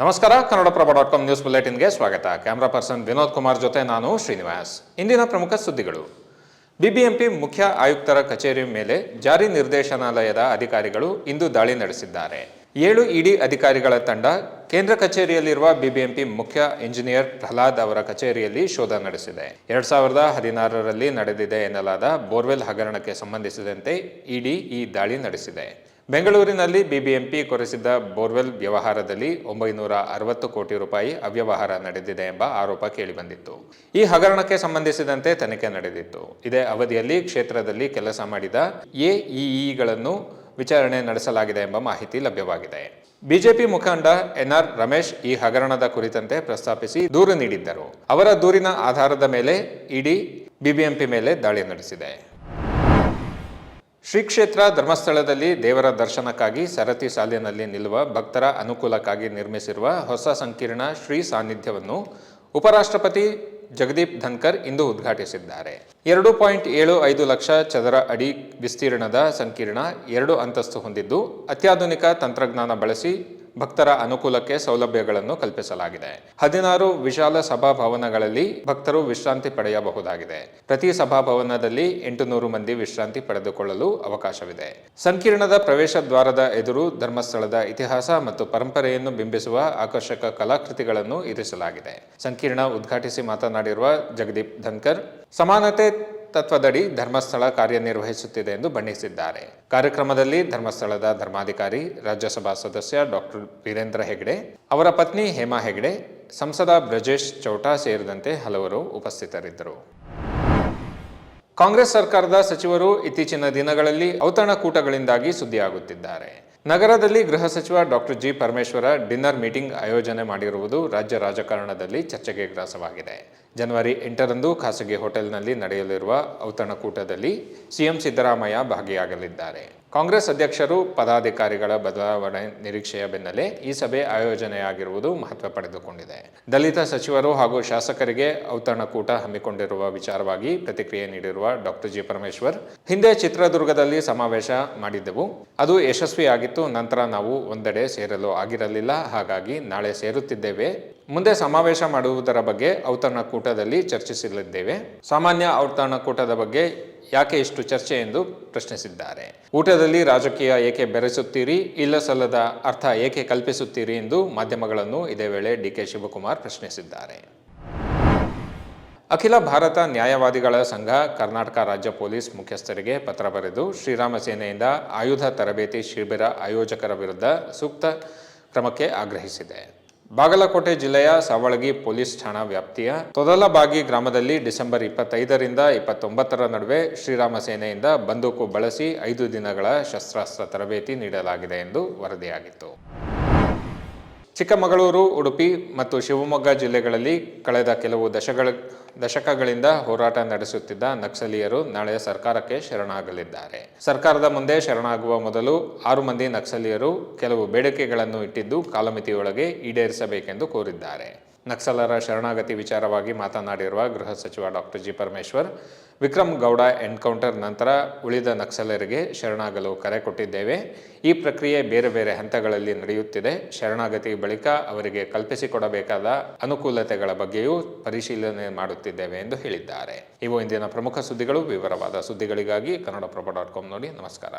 ನಮಸ್ಕಾರ. ಕನ್ನಡಪ್ರಭ.com ನ್ಯೂಸ್ ಬುಲೆಟಿನ್ಗೆ ಸ್ವಾಗತ. Camera person Vinod Kumar ಜೊತೆ ನಾನು ಶ್ರೀನಿವಾಸ್. ಇಂದಿನ ಪ್ರಮುಖ ಸುದ್ದಿಗಳು. ಬಿಬಿಎಂಪಿ ಮುಖ್ಯ ಆಯುಕ್ತರ ಕಚೇರಿ ಮೇಲೆ ಜಾರಿ ನಿರ್ದೇಶನಾಲಯದ ಅಧಿಕಾರಿಗಳು ಇಂದು ದಾಳಿ ನಡೆಸಿದ್ದಾರೆ. 7 ಇಡಿ ಅಧಿಕಾರಿಗಳ ತಂಡ ಕೇಂದ್ರ ಕಚೇರಿಯಲ್ಲಿರುವ ಬಿಬಿಎಂಪಿ ಮುಖ್ಯ ಇಂಜಿನಿಯರ್ ಪ್ರಹ್ಲಾದ್ ಅವರ ಕಚೇರಿಯಲ್ಲಿ ಶೋಧ ನಡೆಸಿದೆ. 2016ರಲ್ಲಿ ನಡೆದಿದೆ ಎನ್ನಲಾದ ಬೋರ್ವೆಲ್ ಹಗರಣಕ್ಕೆ ಸಂಬಂಧಿಸಿದಂತೆ ಇಡಿ ಈ ದಾಳಿ ನಡೆಸಿದೆ. ಬೆಂಗಳೂರಿನಲ್ಲಿ ಬಿಬಿಎಂಪಿ ಕೊರೆಸಿದ್ದ ಬೋರ್ವೆಲ್ ವ್ಯವಹಾರದಲ್ಲಿ 960 ಕೋಟಿ ರೂಪಾಯಿ ಅವ್ಯವಹಾರ ನಡೆದಿದೆ ಎಂಬ ಆರೋಪ ಕೇಳಿಬಂದಿತ್ತು. ಈ ಹಗರಣಕ್ಕೆ ಸಂಬಂಧಿಸಿದಂತೆ ತನಿಖೆ ನಡೆದಿತ್ತು. ಇದೇ ಅವಧಿಯಲ್ಲಿ ಕ್ಷೇತ್ರದಲ್ಲಿ ಕೆಲಸ ಮಾಡಿದ ಎಇಇಗಳನ್ನು ವಿಚಾರಣೆ ನಡೆಸಲಾಗಿದೆ ಎಂಬ ಮಾಹಿತಿ ಲಭ್ಯವಾಗಿದೆ. ಬಿಜೆಪಿ ಮುಖಂಡ ಎನ್ಆರ್ ರಮೇಶ್ ಈ ಹಗರಣದ ಕುರಿತಂತೆ ಪ್ರಸ್ತಾಪಿಸಿ ದೂರು ನೀಡಿದ್ದರು. ಅವರ ದೂರಿನ ಆಧಾರದ ಮೇಲೆ ಇಡಿ ಬಿಬಿಎಂಪಿ ಮೇಲೆ ದಾಳಿ ನಡೆಸಿದೆ. ಶ್ರೀ ಕ್ಷೇತ್ರ ಧರ್ಮಸ್ಥಳದಲ್ಲಿ ದೇವರ ದರ್ಶನಕ್ಕಾಗಿ ಸರತಿ ಸಾಲಿನಲ್ಲಿ ನಿಲ್ಲುವ ಭಕ್ತರ ಅನುಕೂಲಕ್ಕಾಗಿ ನಿರ್ಮಿಸಿರುವ ಹೊಸ ಸಂಕೀರ್ಣ ಶ್ರೀ ಸಾನ್ನಿಧ್ಯವನ್ನು ಉಪರಾಷ್ಟ್ರಪತಿ ಜಗದೀಪ್ ಧನ್ಕರ್ ಇಂದು ಉದ್ಘಾಟಿಸಿದ್ದಾರೆ. 2.75 ಲಕ್ಷ ಚದರ ಅಡಿ ವಿಸ್ತೀರ್ಣದ ಸಂಕೀರ್ಣ 2 ಅಂತಸ್ತು ಹೊಂದಿದ್ದು ಅತ್ಯಾಧುನಿಕ ತಂತ್ರಜ್ಞಾನ ಬಳಸಿ ಭಕ್ತರ ಅನುಕೂಲಕ್ಕೆ ಸೌಲಭ್ಯಗಳನ್ನು ಕಲ್ಪಿಸಲಾಗಿದೆ. 16 ವಿಶಾಲ ಸಭಾಭವನಗಳಲ್ಲಿ ಭಕ್ತರು ವಿಶ್ರಾಂತಿ ಪಡೆಯಬಹುದಾಗಿದೆ. ಪ್ರತಿ ಸಭಾಭವನದಲ್ಲಿ 800 ಮಂದಿ ವಿಶ್ರಾಂತಿ ಪಡೆದುಕೊಳ್ಳಲು ಅವಕಾಶವಿದೆ. ಸಂಕೀರ್ಣದ ಪ್ರವೇಶ ದ್ವಾರದ ಎದುರು ಧರ್ಮಸ್ಥಳದ ಇತಿಹಾಸ ಮತ್ತು ಪರಂಪರೆಯನ್ನು ಬಿಂಬಿಸುವ ಆಕರ್ಷಕ ಕಲಾಕೃತಿಗಳನ್ನು ಇರಿಸಲಾಗಿದೆ. ಸಂಕೀರ್ಣ ಉದ್ಘಾಟಿಸಿ ಮಾತನಾಡಿರುವ ಜಗದೀಪ್ ಧನ್ಕರ್, ಸಮಾನತೆ ತತ್ವದಡಿ ಧರ್ಮಸ್ಥಳ ಕಾರ್ಯನಿರ್ವಹಿಸುತ್ತಿದೆ ಎಂದು ಬಣ್ಣಿಸಿದ್ದಾರೆ. ಕಾರ್ಯಕ್ರಮದಲ್ಲಿ ಧರ್ಮಸ್ಥಳದ ಧರ್ಮಾಧಿಕಾರಿ, ರಾಜ್ಯಸಭಾ ಸದಸ್ಯ ಡಾಕ್ಟರ್ ವೀರೇಂದ್ರ ಹೆಗ್ಡೆ, ಅವರ ಪತ್ನಿ ಹೇಮಾ ಹೆಗ್ಡೆ, ಸಂಸದ ಬ್ರಜೇಶ್ ಚೌಟಾ ಸೇರಿದಂತೆ ಹಲವರು ಉಪಸ್ಥಿತರಿದ್ದರು. ಕಾಂಗ್ರೆಸ್ ಸರ್ಕಾರದ ಸಚಿವರು ಇತ್ತೀಚಿನ ದಿನಗಳಲ್ಲಿ ಔತಣಕೂಟಗಳಿಂದಾಗಿ ಸುದ್ದಿಯಾಗುತ್ತಿದ್ದಾರೆ. ನಗರದಲ್ಲಿ ಗೃಹ ಸಚಿವ doctor G Parameshwara dinner meeting ಆಯೋಜನೆ ಮಾಡಿರುವುದು ರಾಜ್ಯ ರಾಜಕಾರಣದಲ್ಲಿ ಚರ್ಚೆಗೆ ಗ್ರಾಸವಾಗಿದೆ. ಜನವರಿ 8ರಂದು ಖಾಸಗಿ ಹೋಟೆಲ್ನಲ್ಲಿ ನಡೆಯಲಿರುವ ಔತಣಕೂಟದಲ್ಲಿ ಸಿಎಂ ಸಿದ್ದರಾಮಯ್ಯ ಭಾಗಿಯಾಗಲಿದ್ದಾರೆ. ಕಾಂಗ್ರೆಸ್ ಅಧ್ಯಕ್ಷರು, ಪದಾಧಿಕಾರಿಗಳ ಬದಲಾವಣೆ ನಿರೀಕ್ಷೆಯ ಬೆನ್ನಲ್ಲೇ ಈ ಸಭೆ ಆಯೋಜನೆಯಾಗಿರುವುದು ಮಹತ್ವ ಪಡೆದುಕೊಂಡಿದೆ. ದಲಿತ ಸಚಿವರು ಹಾಗೂ ಶಾಸಕರಿಗೆ ಔತಣಕೂಟ ಹಮ್ಮಿಕೊಂಡಿರುವ ವಿಚಾರವಾಗಿ ಪ್ರತಿಕ್ರಿಯೆ ನೀಡಿರುವ ಡಾಕ್ಟರ್ ಜಿ ಪರಮೇಶ್ವರ್, ಹಿಂದೆ ಚಿತ್ರದುರ್ಗದಲ್ಲಿ ಸಮಾವೇಶ ಮಾಡಿದ್ದೆವು, ಅದು ಯಶಸ್ವಿಯಾಗಿತ್ತು. ನಂತರ ನಾವು ಒಂದೆಡೆ ಸೇರಲು ಆಗಿರಲಿಲ್ಲ, ಹಾಗಾಗಿ ನಾಳೆ ಸೇರುತ್ತಿದ್ದೇವೆ. ಮುಂದೆ ಸಮಾವೇಶ ಮಾಡುವುದರ ಬಗ್ಗೆ ಔತಣಕೂಟದಲ್ಲಿ ಚರ್ಚಿಸಲಿದ್ದೇವೆ. ಸಾಮಾನ್ಯ ಔತಣಕೂಟದ ಬಗ್ಗೆ ಯಾಕೆ ಇಷ್ಟು ಚರ್ಚೆ ಎಂದು ಪ್ರಶ್ನಿಸಿದ್ದಾರೆ. ಊಟದಲ್ಲಿ ರಾಜಕೀಯ ಏಕೆ ಬೆರೆಸುತ್ತೀರಿ, ಇಲ್ಲ ಸಲ್ಲದ ಅರ್ಥ ಏಕೆ ಕಲ್ಪಿಸುತ್ತೀರಿ ಎಂದು ಮಾಧ್ಯಮಗಳನ್ನು ಇದೇ ವೇಳೆ ಡಿಕೆ ಶಿವಕುಮಾರ್ ಪ್ರಶ್ನಿಸಿದ್ದಾರೆ. ಅಖಿಲ ಭಾರತ ನ್ಯಾಯವಾದಿಗಳ ಸಂಘ ಕರ್ನಾಟಕ ರಾಜ್ಯ ಪೊಲೀಸ್ ಮುಖ್ಯಸ್ಥರಿಗೆ ಪತ್ರ ಬರೆದು ಶ್ರೀರಾಮ ಸೇನೆಯಿಂದ ಆಯುಧ ತರಬೇತಿ ಶಿಬಿರ ಆಯೋಜಕರ ವಿರುದ್ಧ ಸೂಕ್ತ ಕ್ರಮಕ್ಕೆ ಆಗ್ರಹಿಸಿದೆ. ಬಾಗಲಕೋಟೆ ಜಿಲ್ಲೆಯ ಸಾವಳಗಿ ಪೊಲೀಸ್ ಠಾಣಾ ವ್ಯಾಪ್ತಿಯ ತೊದಲಬಾಗಿ ಗ್ರಾಮದಲ್ಲಿ ಡಿಸೆಂಬರ್ 25ರಿಂದ 29ರ ನಡುವೆ ಶ್ರೀರಾಮ ಸೇನೆಯಿಂದ ಬಂದೂಕು ಬಳಸಿ 5 ದಿನಗಳ ಶಸ್ತ್ರಾಸ್ತ್ರ ತರಬೇತಿ ನೀಡಲಾಗಿದೆ ಎಂದು ವರದಿಯಾಗಿತ್ತು. ಚಿಕ್ಕಮಗಳೂರು, ಉಡುಪಿ ಮತ್ತು ಶಿವಮೊಗ್ಗ ಜಿಲ್ಲೆಗಳಲ್ಲಿ ಕಳೆದ ಕೆಲವು ದಶಕಗಳಿಂದ ಹೋರಾಟ ನಡೆಸುತ್ತಿದ್ದ ನಕ್ಸಲೀಯರು ನಾಳೆ ಸರ್ಕಾರಕ್ಕೆ ಶರಣಾಗಲಿದ್ದಾರೆ. ಸರ್ಕಾರದ ಮುಂದೆ ಶರಣಾಗುವ ಮೊದಲು 6 ಮಂದಿ ನಕ್ಸಲೀಯರು ಕೆಲವು ಬೇಡಿಕೆಗಳನ್ನು ಇಟ್ಟಿದ್ದು ಕಾಲಮಿತಿಯೊಳಗೆ ಈಡೇರಿಸಬೇಕೆಂದು ಕೋರಿದ್ದಾರೆ. ನಕ್ಸಲರ ಶರಣಾಗತಿ ವಿಚಾರವಾಗಿ ಮಾತನಾಡಿರುವ ಗೃಹ ಸಚಿವ doctor G Parameshwar, Vikram Gowda encounter ನಂತರ ಉಳಿದ ನಕ್ಸಲರಿಗೆ ಶರಣಾಗಲು ಕರೆ ಕೊಟ್ಟಿದ್ದೇವೆ. ಈ ಪ್ರಕ್ರಿಯೆ ಬೇರೆ ಬೇರೆ ಹಂತಗಳಲ್ಲಿ ನಡೆಯುತ್ತಿದೆ. ಶರಣಾಗತಿ ಬಳಿಕ ಅವರಿಗೆ ಕಲ್ಪಿಸಿಕೊಡಬೇಕಾದ ಅನುಕೂಲತೆಗಳ ಬಗ್ಗೆಯೂ ಪರಿಶೀಲನೆ ಮಾಡುತ್ತಿದ್ದೇವೆ ಎಂದು ಹೇಳಿದ್ದಾರೆ. ಇವು ಇಂದಿನ ಪ್ರಮುಖ ಸುದ್ದಿಗಳು. ವಿವರವಾದ ಸುದ್ದಿಗಳಿಗಾಗಿ ಕನ್ನಡಪ್ರಭ.com ನೋಡಿ. ನಮಸ್ಕಾರ.